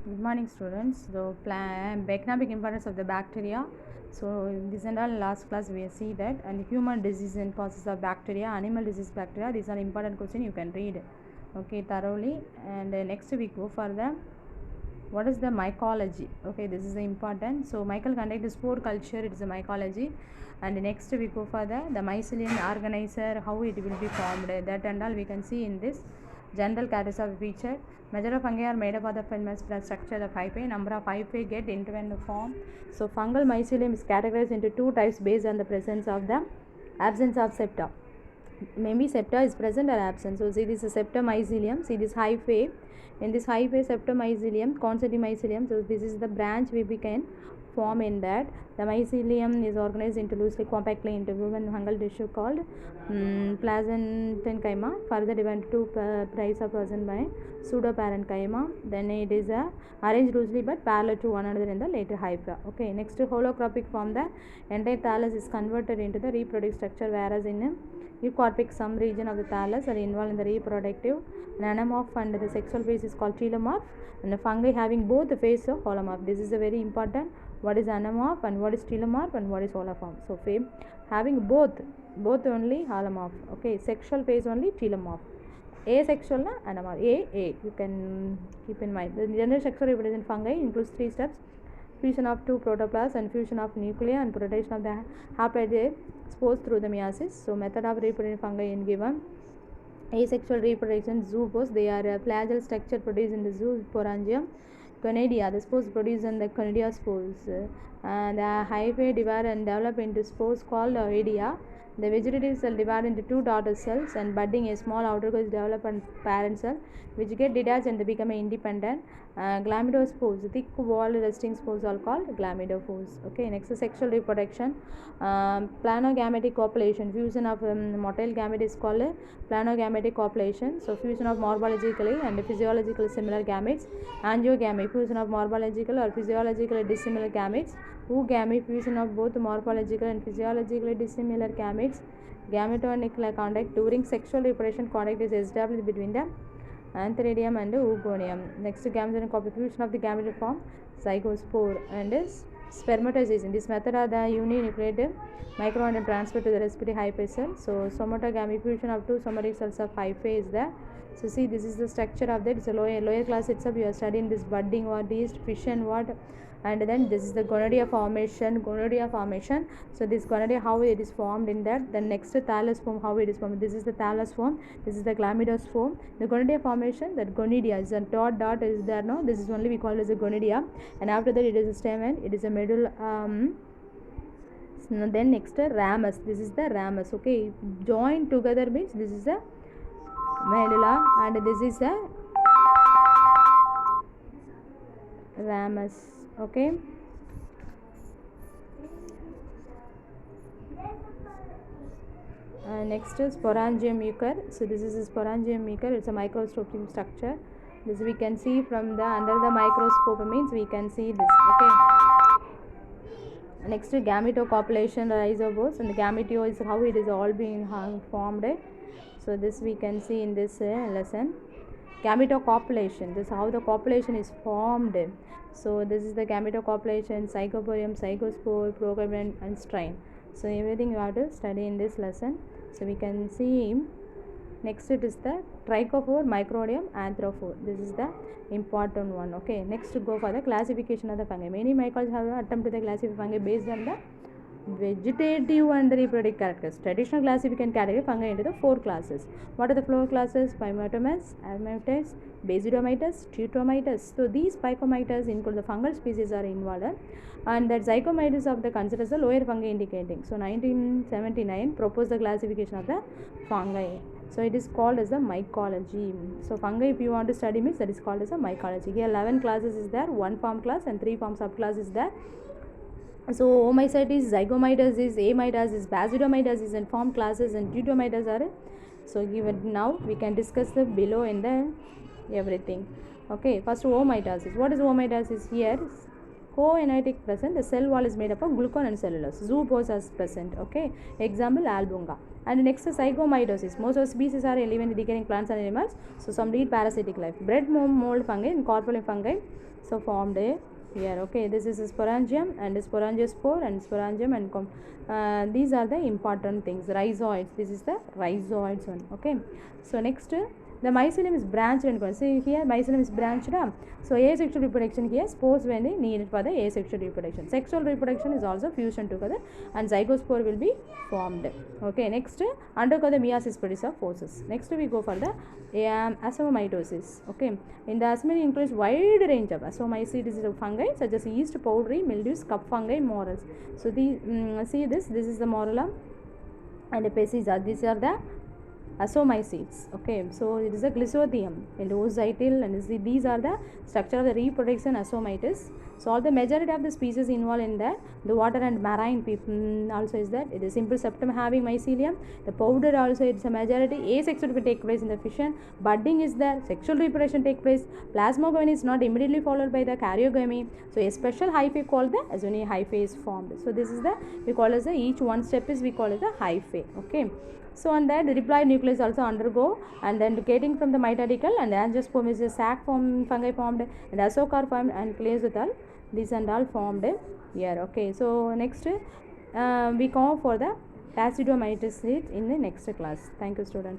Good morning, students. So, economic importance of the bacteria. So, in this and all last class we see that, and human disease and causes of bacteria, animal disease bacteria. These are important question you can read, okay, thoroughly. And next we go for the what is the mycology. Okay, this is the important. So, Michael conducted spore culture. It is a mycology. And next we go for the mycelium organizer, how it will be formed. That and all we can see in this general characteristics of feature. Major of fungi are made up of the famous structure of hyphae. Number of hyphae get into the form. So fungal mycelium is categorized into two types based on the presence of the absence of septa. Maybe septa is present or absent. So see this is septa mycelium. See this hyphae. In this hyphae septa mycelium, concentric mycelium. So this is the branch we can form in that. The mycelium is organized into loosely compactly into woven fungal tissue called placentenchyma. Further divided into types of present by pseudoparenchyma. Then it is arranged loosely but parallel to one another in the later hyphae. Okay, next holotropic form, the entire thallus is converted into the reproductive structure, whereas in eukaryotic some region of the thallus are involved in the reproductive. Nanomorph and the sexual phase is called telomorph, and the fungi having both the phase of holomorph. This is a very important. What is anamorph and what is telomorph and what is holoform? So having both only holomorph. Okay, sexual phase only telomorph. Asexual na anamorph. You can keep in mind. The general sexual reproduction fungi includes 3 steps: fusion of 2 protoplasts and fusion of nuclei and rotation of the haploid spores through the meiosis. So method of reproduction fungi in given asexual reproduction zoospores. They are flagell structure produced in the zoosporangium. Conidia, the spores produced in the conidia spores. The hyphae divide and develop into spores called oidia. The vegetative cell divide into 2 daughter cells, and budding a small outer coat develop and parent cell, which get detached and they become independent. Glamidospores, thick walled resting spores are called glamidophores. Okay, next is sexual reproduction. Planogametic copulation, fusion of motile gamete is called planogametic copulation. So fusion of morphologically and physiologically similar gametes. Angiogamy, fusion of morphological or physiologically dissimilar gametes. Oogamy, fusion of both morphological and physiologically dissimilar gametes. Gametonic contact during sexual reproduction, contact is established between the antheridium and oogonium. Next, gametonic fusion of the gamete form zygospore and spermatogenesis. In this method are the uninucleated microorganism transferred to the respiratory hyphae cell. So somatogamy, fusion of 2 somatic cells of hyphae is there. So see, this is the structure of that. It's a lower class itself. You are studying this budding what is fission what, and then this is the gonadia formation. So this gonadia, how it is formed in that. Then next thallus form, how it is formed. This is the thallus form. This is the chlamydos form. The gonadia formation, that gonidia is a dot is there. No, this is only we call it as a gonidia, and after that it is a stamen. It is a middle. Then next ramus. This is the ramus. Okay, joined together means this is a medulla, and this is a ramus. Okay, next is sporangium mucor. So this is a sporangium mucor. It's a microscopic structure. This we can see from the under the microscope, means we can see this. Okay, next gametocopulation rhizobos, and the gametio is how it is all being formed. So this we can see in this lesson. Gametocopulation, this is how the copulation is formed. So this is the gametocopulation, zygosporium, zygospore, program and strain. So everything you have to study in this lesson. So we can see next it is the trichophore, microdium, anthrophore. This is the important one. Okay, next to go for the classification of the fungi. Many mycologists have attempted to classify fungi based on the vegetative and reproductive characters. Traditional classification category fungi into the 4 classes. What are the 4 classes? Pyomotomes, Ammophis, Basidomites, Teutomites. So these Pyomotomes include the fungal species are involved, and that Zygomites of the considers the lower fungi indicating. So 1979 proposed the classification of the fungi. So it is called as the mycology. So fungi, if you want to study means, that is called as a mycology. Here 11 classes is there, 1 form class and 3 form subclass is there. So Oomycetes, Zygomites is, Ammites is, Basidomites is, and form classes, and Teutomites are. So given now we can discuss the below in the everything. Okay, first Oomycetes. What is Oomycetes? Here coenetic present, the cell wall is made up of glucose and cellulose. Zoospores is present. Okay, example albunga. And next is zygomitosis. Most of the species are living decaying plants and animals. So some lead parasitic life. Bread mold fungi and corporeal fungi. So formed here. Okay, this is sporangium and sporangiospore and sporangium and these are the important things. Rhizoids. This is the rhizoids one. Okay. So next. The mycelium is branched and see here mycelium is branched up. So asexual reproduction here, spores when needed for the asexual reproduction. Sexual reproduction is also fusion together and zygospore will be formed. Okay, next undergo the meiosis producer forces. Next we go for the asomytosis. Okay, in the asomytosis includes wide range of asomycetes of fungi such as yeast, powdery, mildews, cup fungi, morels. So the see this is the morula and the pesiza. These are the asomycetes. Okay, so it is a glycothium and oocytil and these are the structure of the reproduction asomytes. So all the majority of the species involved in that the water and marine people also is that it is simple septum having mycelium. The powder also it's a majority. Asexual will take place in the fission. Budding is there. Sexual reproduction take place. Plasmogamy is not immediately followed by the karyogamy. So a special hyphae called the Azonian hyphae is formed. So this is the we call as the each one step is we call it the hyphae. Okay. So on that the diploid nucleus also undergo and then getting from the mitotical and the angiosperm is a sac fungi formed and asocar formed and clazothal. These and all formed here. Okay. So next we come for the placidomyces in the next class. Thank you students.